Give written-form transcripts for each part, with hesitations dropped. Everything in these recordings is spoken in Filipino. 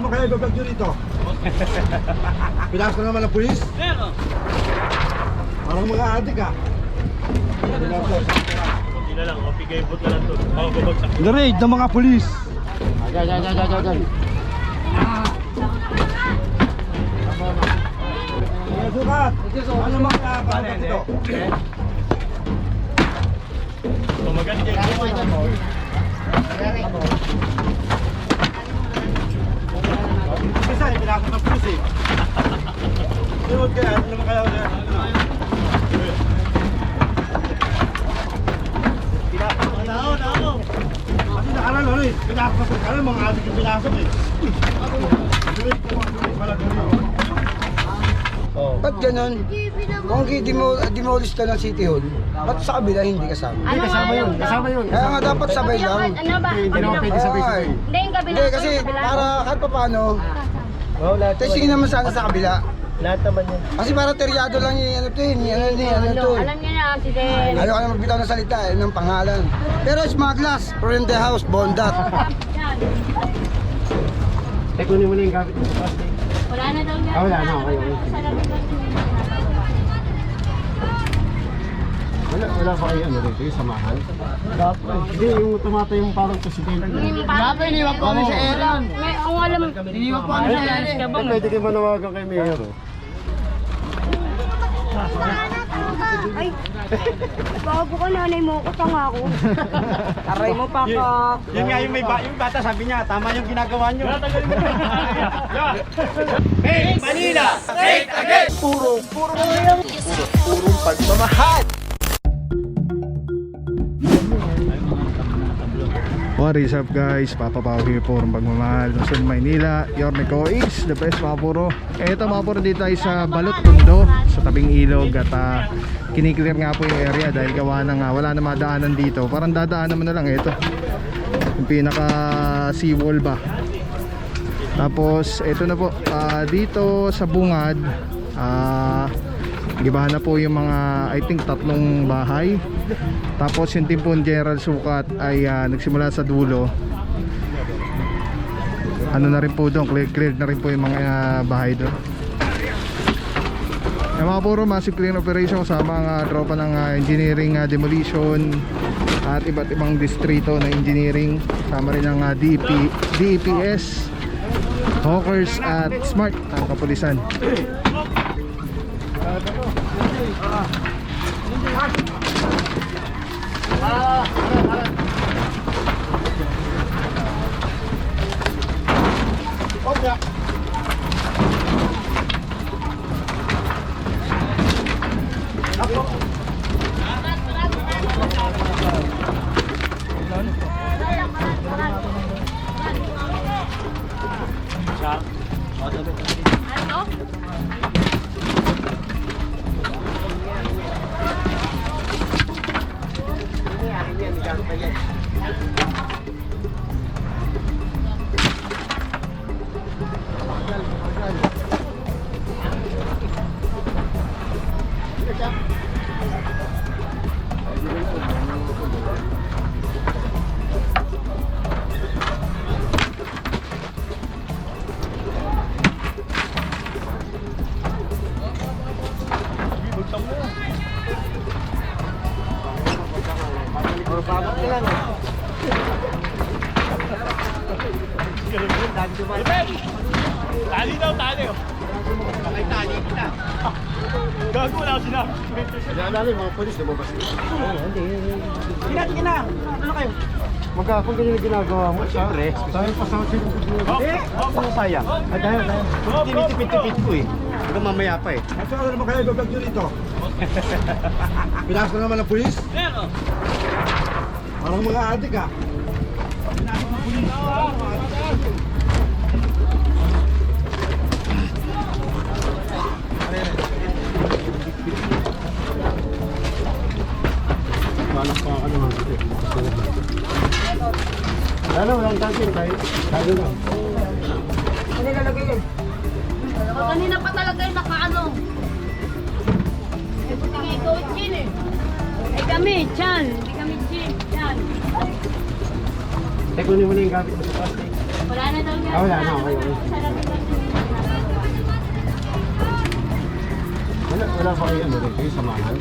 naman kayo i-vlog nyo rito? Pinas ko naman ng pulis? Parang mga adik ah. Hindi na lang, pigay boot na lang to. Babagsak. Na-raid ng mga pulis. Diyan. Sukat! Ano mga bata dito? Tumagan kayo. Isa, pinakot ng pulis eh. Sinod kaya, ano naman kaya ulit? Kasi nakalan ano eh, pinakot ng pulis. Ano mga adik yung pinasok eh. Ba't ganun? Kung demolish ka ng City Hall, ba't sa kabila hindi kasama? Hindi, kasama yun. Kasama yun. Kaya nga dapat sabay lang. Ano ba? Hindi naman pwede sabay-sabay. Hindi, yung kabila. Hindi, kasi para kahit pa paano, testingin naman sana sa kabila. Lahat naman yan. Kasi para teryado lang yung ano to yun, ano to. Alam niya na, accident. Ayaw ka na magbitaw ng salita ng pangalan. Pero smugglers, from the house, bondat. Kunin mo na yung gamit mo sa plastic. Wala na daw niya. Wala na, okay. Wala ba kayo ano rito, yung samahan? Hindi, yung tumata yung parang presidente. Dapat iniwag ko sa Aaron. Ang alam, iniwag ko sa Aaron. Pwede kayo manawagan kay Mayor. Ay, bago ka nanay mo, katanga ako. Aray mo pa ka. Yun nga yung yung bata sabi niya, tama yung ginagawa nyo. Hey, Manila! Straight again! Purong pagmamahal! What is up guys, Papa Pao here for Pagmamahal Luzon, Maynila. Yorneco is the best mga puro. Eto mga puro, dito tayo sa Balot Tondo, sa tabing ilog. At kiniklear nga po yung area dahil gawa na nga, wala na madaanan dito. Parang dadaan naman na lang ito, yung pinaka seawall ba. Tapos eto na po, dito sa bungad, gibahan na po yung mga I think 3 bahay. Tapos yung team po ni General Sukat ay nagsimula sa dulo. Ano na rin po doon, clear na rin po yung mga bahay doon. Yung mga puro massive clean operation sa mga tropa ng engineering, demolition at iba't ibang distrito na engineering. Sama rin ng DEPS, Hawkers at Smart ang kapulisan. Tali daw, tali. Bakit tali kita? Gago wala ako sinabi. Dali, mga polis, lumabas ko. Kina, ano kayo? Kung ganyan na ginagawa mo, siyempre, tayo pa sa akin. Ano sayang? Ay, tayo. Tinitipid-tipid ko eh. Hanggang mamaya pa eh. Kasi ano naman kayo i-vlog nyo rito? Pinas ko naman ng pulis? Parang mga adik ah. Ano, walang tansin tayo. Tayo lang. Kanina pa talaga yung nakaano. Eh, buti nga ikaw Chin eh. Eh kami, Chan. Hindi kami Chin, Chan. Kunin mo na yung gamit mo sa plastic. Wala na daw niya. Wala na, okay. Wala ba kayo ano rito, yung samahan?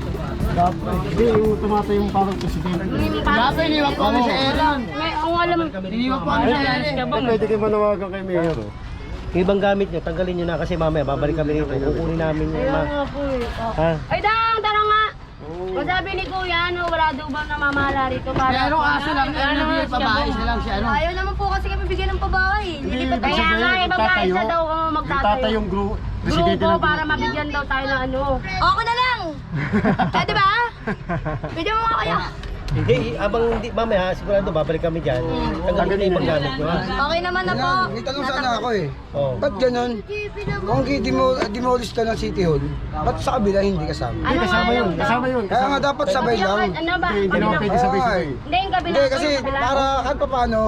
Hindi, yung tumatay yung parang presidente. Dapat iniwan po kami sa Aaron. May, ang alam, Iniwan po kami sa Aaron. Pwede kayo manawagan kay Mayor. Oh. Ibang gamit nyo, tanggalin nyo na kasi mamaya babalik kami rito. Kukunin namin yung Ha? ay dang, tara nga. Masabi ni Kuya, ano, wala daw bang namamahala rito para... Pero kaso lang, nabigay pabahay siya lang siya, ano? Ayaw naman po kasi kami bigyan ng pabahay. Lilipat kaya nga, ibang kahit sa daw kung Yung magtatayo. tatay yung presidente Grupo ng para mabigyan daw tayo ng ano. Okay na lang! Pwede ba? Pwede mo nga kaya. Hindi, abang hindi, mamaya sigurado babalik kami dyan. Tanggalin na ibang gamit nyo ha. Okay naman na po. May tanong sana ako eh. Oo. Ba't ganun? Kung demolish to ng City Hall, ba't sa kabila hindi kasama? Ano Kasama yun, kasama yun. Kaya nga dapat sabay lang. Ano ba? Hindi naman pwede sabay-sabay. Hindi, yung kabila. Hindi kasi para kahit pa paano,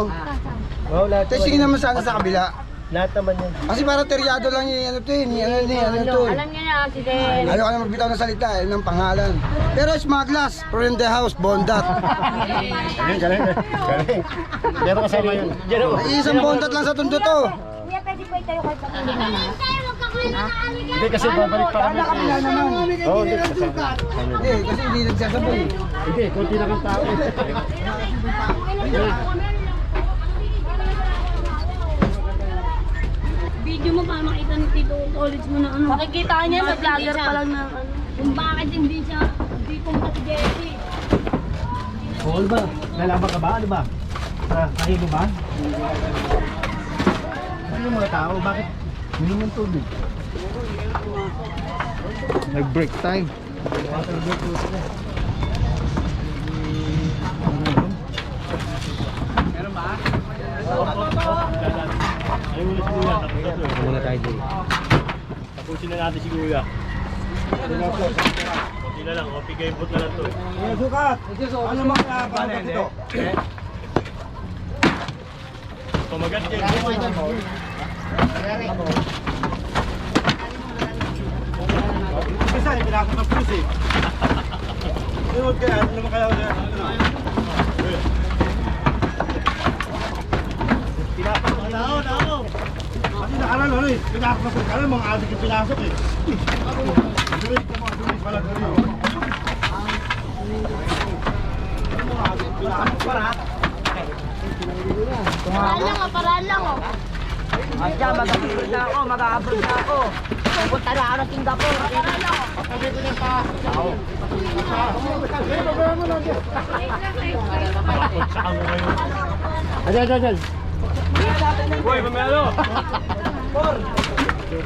Oo, lahat testingin naman sana sa kabila. Lahat naman yan. Kasi para teryado lang yung ano to eh, ano to eh. Alam niya na, si Den. Ayaw ka na magbitaw ng salita eh, ng pangalan. Pero Smaglas, from the house, Bondat. Galing. Pero kasama yun. Ay, isang Bondat lang sa tundo to. Hindi, pwede po tayo kahit pamilya na. Hindi kasi babalik pa kami. Kabila naman. Oo, hindi kasama. Hindi, kasi hindi nagsasabay. Hindi, konti lang ang tao. Video mo para makita ni Tito College mo na ano. Makikita niya sa vlogger pa lang na ano. Kung bakit hindi siya, hindi pumunta si Jessie. Paul ba? Lalaban ka ba? Ano ba? Kahilo ba? Ano yung mga tao? Bakit? Hindi ng tubig. Nag-break time. Ayaw mo na si Kuya, tapos na to eh. Muna tayo dito. Tapusin na natin si Kuya. Konti na lang, okay input na lang to. Sukat! Ano mga panagat ito? Pamagat yan. Isa, pinakot ng pulis eh. Sunod kaya, ano naman kaya ulit? Pinakot ng tao, tao! Kasi nakaraan ano eh, pinakot ng pulis. Alam, mga adik yung pinasok eh. Dulit po mga dulit pala dulit. Paraan lang oh. Asya, mag-abot na ako, mag-aabot na ako. Pupunta na ako ng Singapore. Paraan lang oh. Ayan. Boy, mamelo!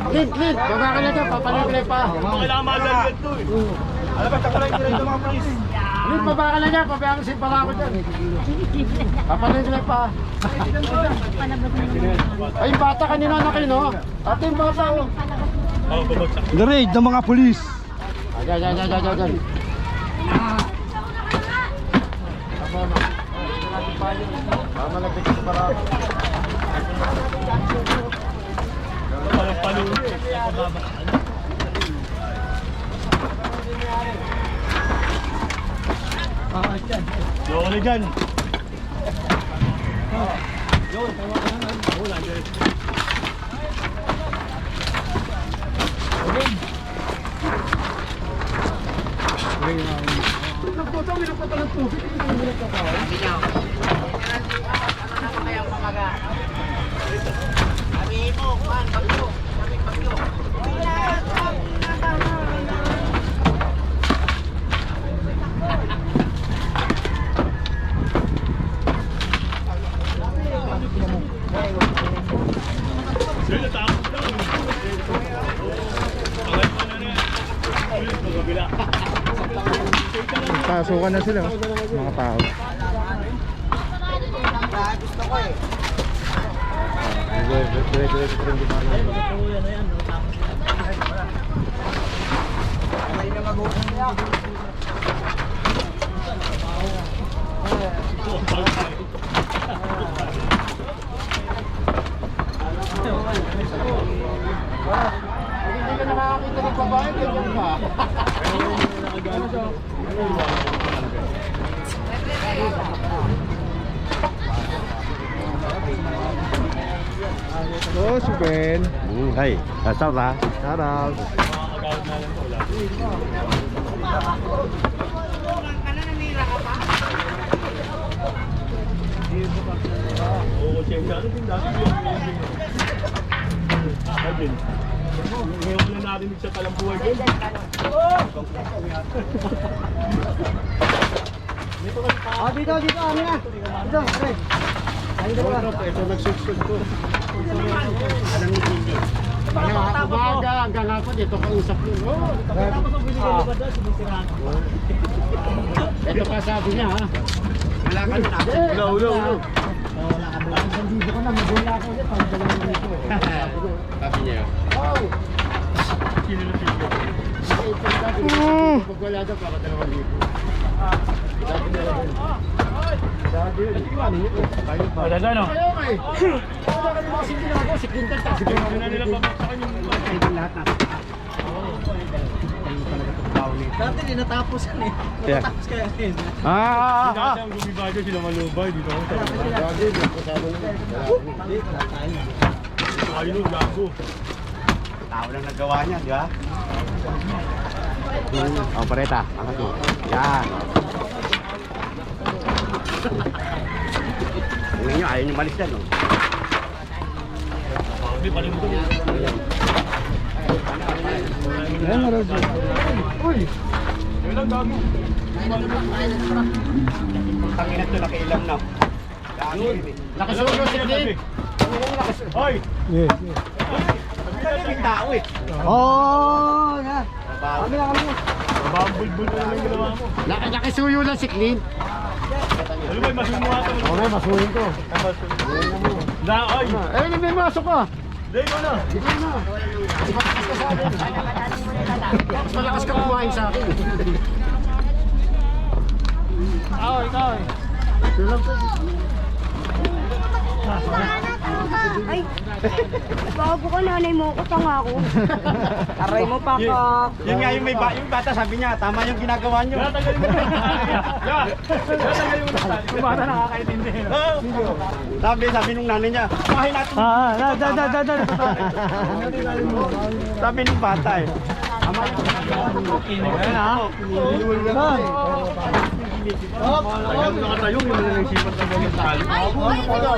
Clint, baba ka na dyan, papalibre pa. Kung kailangan madaligan to eh. Alam ba, takalay nila ito mga pulis. Clint, baba ka na dyan, pabayaan si pala ako dyan. Papalibre pa. Ay, yung bata kanina na kayo, no? Ate, yung bata, oh. Oo, babagsak. The-raid ng mga pulis. Ayan. Mamalapit sa parang. Parang palulo eh. Loko na dyan. Sir, natakot lang. Pangat mo na yan. Ulit mo kabila. Pasukan na sila, oh, mga tao. Hindi ka nakakakita ng babae, ganyan ka. Oh, si Ben. Hey, shout out. Shout out. Makakagawad na lang wala. Oo, siyempre. Ano din dati yung Ayun. Ngayon ko na narinig sa kalambuhay yun. Ah, dito, amin na. Dito, pre. Ito nagsuksod ko. Umaga hanggang hapon, ito kausap yun. Tapos ang binigay ni Bada, sinisiraan ko. Ito pa sabi niya ha. Wala ka na. Ulo. Dito ko na, magula ako ulit. Pag dalawang dito. Sabi niya. Sino na sino? Pag wala daw, para 2,000. Wala na, no? Ayaw ka eh. Wala ka naman kasing ginagawa. Si Quintan ta. Hindi na nila babaksakan yung Lahat na. Dati din natapos yan eh. Natapos kaya yun. Dati ang gumibadyo sila malubay. Dito ako sa ayun, gago. Tao lang nagawa niya, di ba? Oh, pareta. Angat mo. Yan. Tingnan nyo, ayaw nyo malis yan, no? Hindi pa rin ito. Ayan, meron dyan. Uy! Yun lang, gago. Tangin na ito, nakailam na. Nakasulo si Clint. Hoy! Yes. May tao eh. Oh, na. Kami na. Babambulbul na lang yung ginawa mo. Nakisuyo lang si Clint. Ano ba, masulo mo ata? Okay, masuhin ko. Na, ay! Eh, may masok ka. Hindi, ikaw na. Mas malakas ka kumain sa akin. Ikaw eh. Ay, bago ka nanay mo, utang ako. Aray mo pa ka. Yun nga yung yung bata sabi niya, tama yung ginagawa niyo. Tatagalin mo na. Tatagalin mo na. Kung bata nakakaintindi. Sabi nung nanay niya, kumain natin. Sabi nung bata eh. Tama yung ginagawa niyo. Ayaw mo nakatayo, yung nalisipat na mga tali. Ito,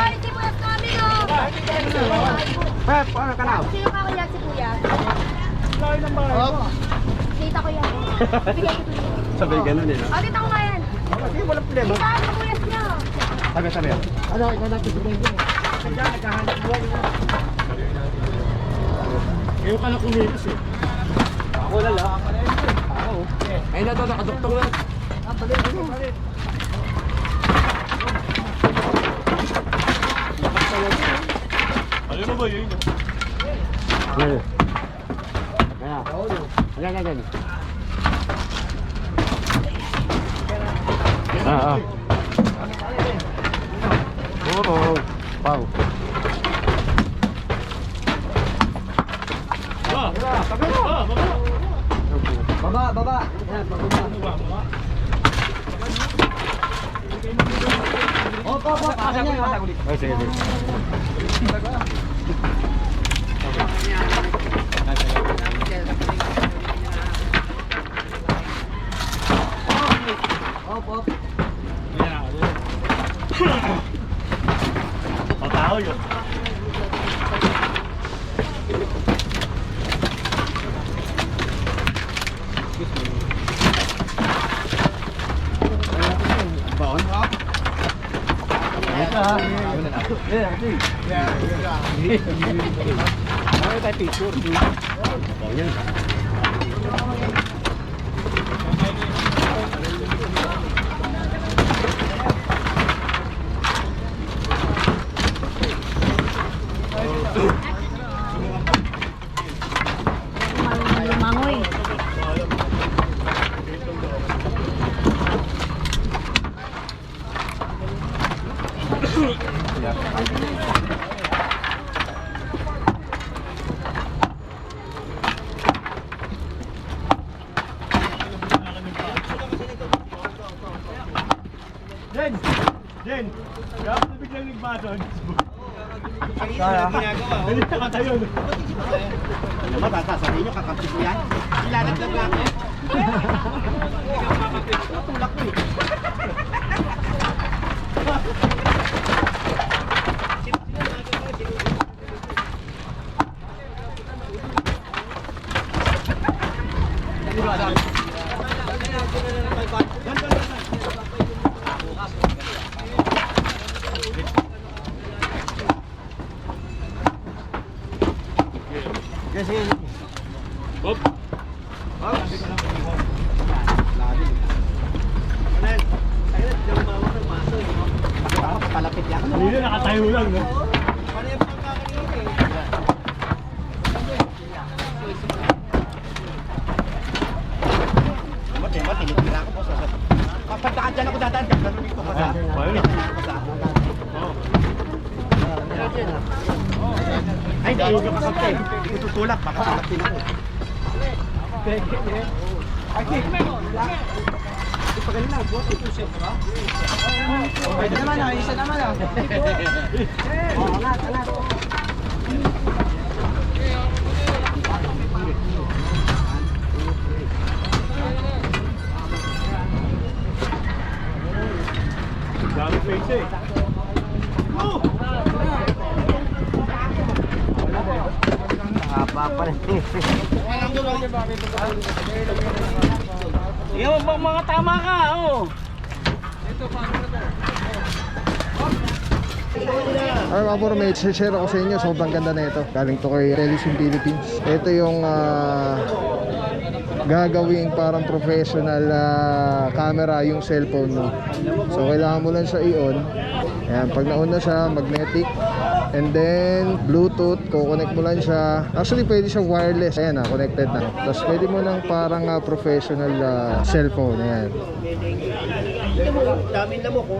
hindi mo yung kami no. Pep, paano ka na? Sino ka kaya si kuya? Kita ko yan. Bigay ko tuloy. Sabi ganun eh. Ah, kita ko nga yan. Hindi, walang problema. Kita ko kuya niya. Sabi. Ano, ikaw natin si Benji. Ngayon ka na kumilos eh. Ako na lang. Ay na to, nakadoktong na. Alam mo ba yun? Ngayon. Ayan. Oo. Pau. Baba. Ayan, baba. Opo, kaya niya. Ay, sige. Opo. Ang tao yun. Baon? Ito ha. Ano tayo picture? Baon yan. Mangoy. Ganito ka tayo. Ano ba, sasabihin nyo, kakampi ko yan? Ilalaglag lang ako. Natulak ko eh. Palapit yan. Kanina nakatayo lang, no? Mati, tinitira ko po sa... Pagkaan dyan ako dadaan, ganun ko pa sa... Ay, hindi yung kakampi. Hindi ko tutulak, baka tulak din ako. Pwede naman ah, isa naman ah. Dami face eh. Haba pa rin. Yung mga tama ka, oh. Ay mga puro, may share ako sa inyo. Sobrang ganda na ito. Galing to kay Telesim Philippines. Ito yung gagawing parang professional camera yung cellphone mo. So kailangan mo lang siya i-on. Ayan, pag na-on na siya, magnetic. And then Bluetooth, kukonect mo lang siya. Actually pwede siya wireless. Ayan connected na. Tapos pwede mo lang parang professional cellphone. Ayan. Ito mo, daming lamok ko.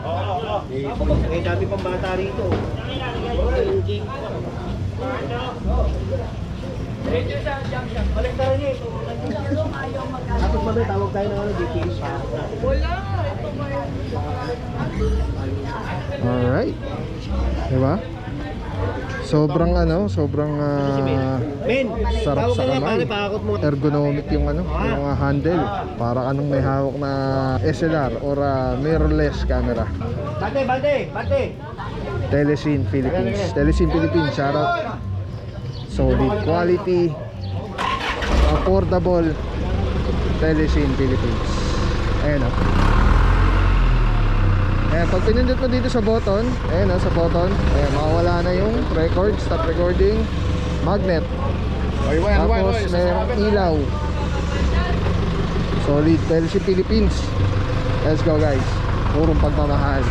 Eh, dami pang bata rito. Kolektaran niya ito. Tapos mamaya tawag tayo ng DPS. Alright. Diba? Sobrang sobrang sarap sa kamay. Ergonomic yung yung handle. Para anong may hawak na SLR or mirrorless camera. Bante! Telesim Philippines. Telesim Philippines, shout out. Solid quality, affordable. Telesim Philippines. Ayan o. Ayan, pag pinindot mo dito sa button, ayan sa button, ayan, makawala na yung record, stop recording, magnet. Tapos mayroong ilaw. Solid. Telesim Philippines. Let's go guys. Purong pagmamahal.